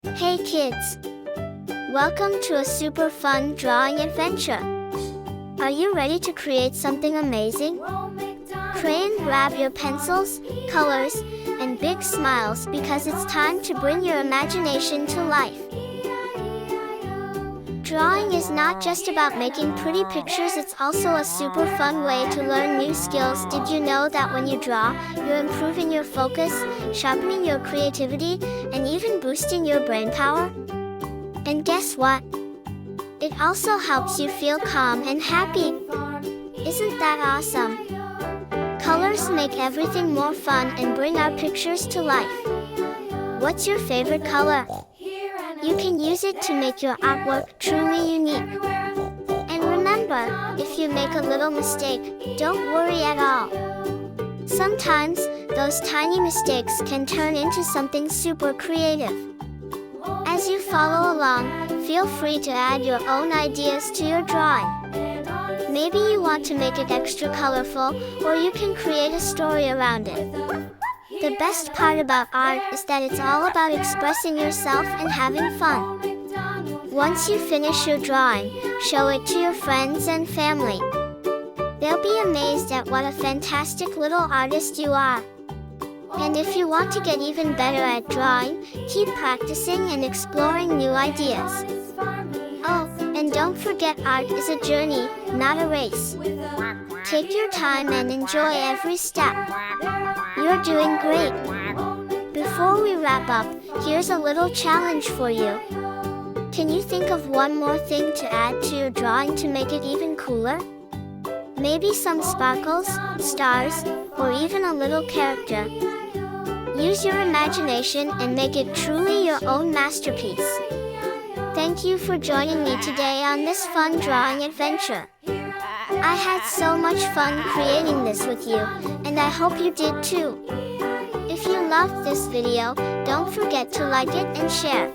Hey kids! Welcome to a super fun drawing adventure. Are you ready to create something amazing? Pray and grab your pencils, colors, and big smiles because it's time to bring your imagination to life. Drawing is not just about making pretty pictures, it's also a super fun way to learn new skills. Did you know that when you draw, you're improving your focus, sharpening your creativity, and even boosting your brain power? And guess what? It also helps you feel calm and happy. Isn't that awesome? Colors make everything more fun and bring our pictures to life. What's your favorite color? You can use it to make your artwork truly unique. And remember, if you make a little mistake, don't worry at all. Sometimes, those tiny mistakes can turn into something super creative. As you follow along, feel free to add your own ideas to your drawing. Maybe you want to make it extra colorful, or you can create a story around it. The best part about art is that it's all about expressing yourself and having fun. Once you finish your drawing, show it to your friends and family. They'll be amazed at what a fantastic little artist you are. And if you want to get even better at drawing, keep practicing and exploring new ideas. Oh, and don't forget, art is a journey, not a race. Take your time and enjoy every step. You're doing great. Before we wrap up, here's a little challenge for you. Can you think of one more thing to add to your drawing to make it even cooler? Maybe some sparkles, stars, or even a little character. Use your imagination and make it truly your own masterpiece. Thank you for joining me today on this fun drawing adventure. I had so much fun creating this with you, and I hope you did too. If you loved this video, don't forget to like it and share.